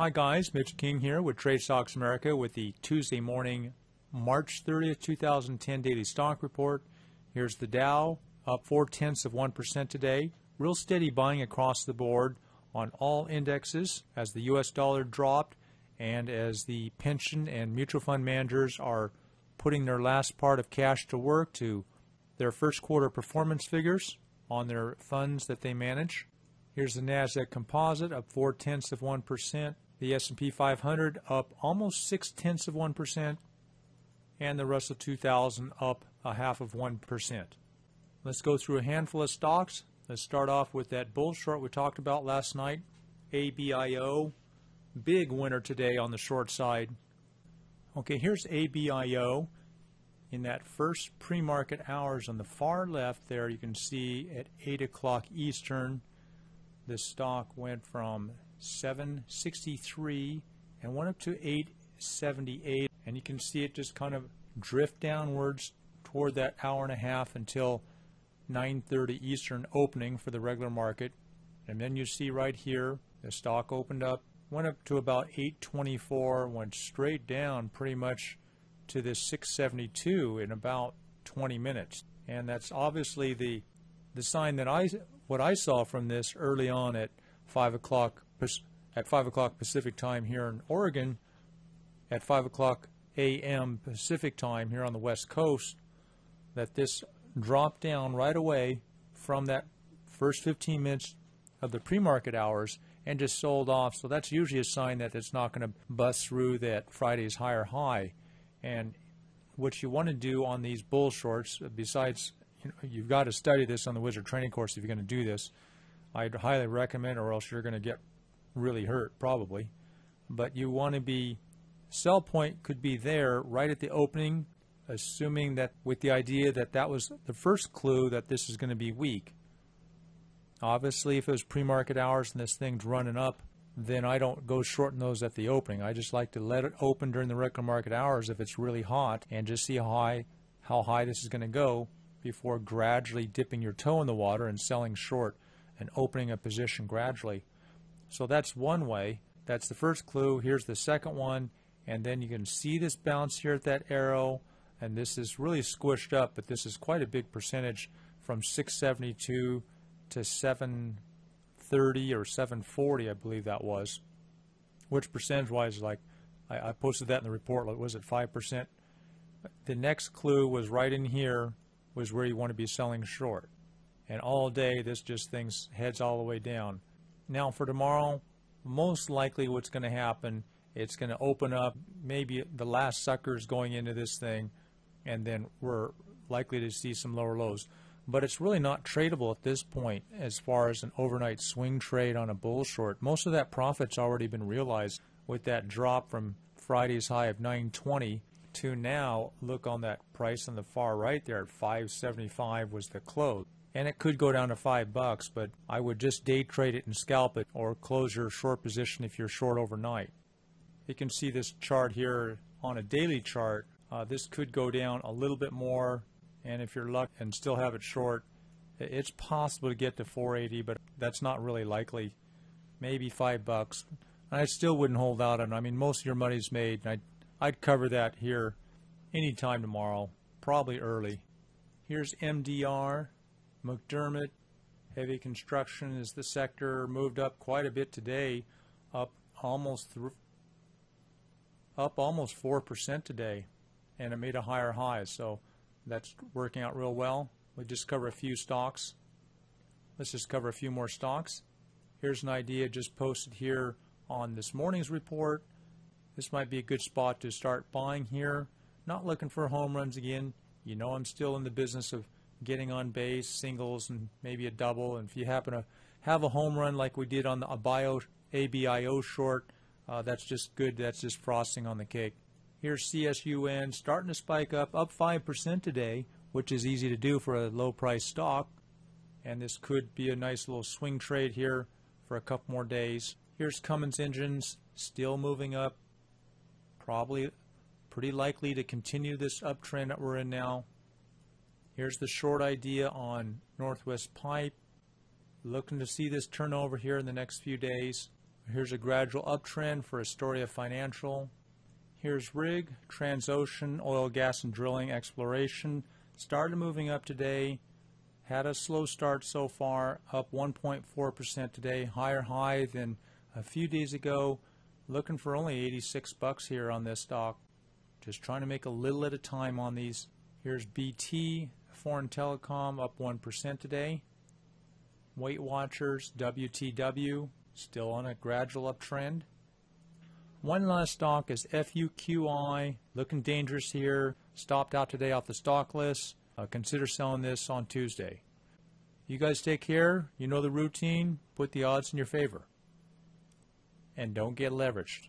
Hi guys, Mitch King here with Trade Stocks America with the Tuesday morning, March 30th, 2010 daily stock report. Here's the Dow, up 0.4% today. Real steady buying across the board on all indexes as the US dollar dropped and as the pension and mutual fund managers are putting their last part of cash to work to their first quarter performance figures on their funds that they manage. Here's the NASDAQ Composite up 0.4%. The S&P 500 up almost 0.6%, and the Russell 2000 up 0.5%. Let's go through a handful of stocks. Let's start off with that bull short we talked about last night, ABIO. Big winner today on the short side. Okay, here's ABIO. In that first pre-market hours on the far left there, you can see at 8 o'clock Eastern, the stock went from 763 and went up to 878, and you can see it just kind of drift downwards toward that hour and a half until 9:30 Eastern opening for the regular market. And then you see right here the stock opened up, went up to about 824, went straight down pretty much to this 672 in about 20 minutes. And that's obviously the sign that what I saw from this early on at 5 o'clock Pacific time here in Oregon, at 5 o'clock a.m. Pacific time here on the West Coast, that this dropped down right away from that first 15 minutes of the pre-market hours and just sold off. So that's usually a sign that it's not going to bust through that Friday's higher high. And what you want to do on these bull shorts, besides, you've got to study this on the Wizard training course if you're going to do this. I'd highly recommend, or else you're going to get really hurt probably. But you want to be, sell point could be there right at the opening, assuming that with the idea that that was the first clue that this is going to be weak. Obviously, if it was pre-market hours and this thing's running up, then I don't go shorting those at the opening. I just like to let it open during the regular market hours if it's really hot and just see how high this is going to go before gradually dipping your toe in the water and selling short and opening a position gradually. So that's one way. That's the first clue. Here's the second one, and then you can see this bounce here at that arrow, and this is really squished up, but this is quite a big percentage from 672 to 730 or 740, I believe that was, which percentage-wise, like I posted that in the report. Was it 5%? The next clue was right in here, was where you want to be selling short. And all day, this just things heads all the way down. Now for tomorrow, most likely what's going to happen, it's going to open up, maybe the last suckers going into this thing, and then we're likely to see some lower lows. But it's really not tradable at this point as far as an overnight swing trade on a bull short. Most of that profit's already been realized with that drop from Friday's high of 920 to now. Look on that price on the far right there at 575 was the close. And it could go down to $5, but I would just day trade it and scalp it, or close your short position if you're short overnight. You can see this chart here on a daily chart. This could go down a little bit more, and if you're lucky and still have it short, it's possible to get to 480, but that's not really likely. Maybe $5. I still wouldn't hold out on it. I mean, most of your money's made, and I'd cover that here anytime tomorrow, probably early. Here's MDR. McDermott, heavy construction is the sector, moved up quite a bit today, up almost 4% today, and it made a higher high, so that's working out real well. We just cover a few stocks. Let's just cover a few more stocks. Here's an idea just posted here on this morning's report. This might be a good spot to start buying here. Not looking for home runs again. You know, I'm still in the business of getting on base, singles, and maybe a double. And if you happen to have a home run like we did on the ABIO short, that's just good. That's just frosting on the cake. Here's CSUN starting to spike up 5% today, which is easy to do for a low-price stock. And this could be a nice little swing trade here for a couple more days. Here's Cummins Engines, still moving up, probably pretty likely to continue this uptrend that we're in now. Here's the short idea on Northwest Pipe. Looking to see this turn over here in the next few days. Here's a gradual uptrend for Astoria Financial. Here's RIG, Transocean, Oil, Gas, and Drilling Exploration. Started moving up today. Had a slow start so far, up 1.4% today, higher high than a few days ago. Looking for only 86 bucks here on this stock. Just trying to make a little at a time on these. Here's BT, Foreign Telecom, up 1% today. Weight Watchers, WTW, still on a gradual uptrend. One last stock is FUQI, looking dangerous here. Stopped out today off the stock list. Consider selling this on Tuesday. You guys take care. You know the routine. Put the odds in your favor. And don't get leveraged.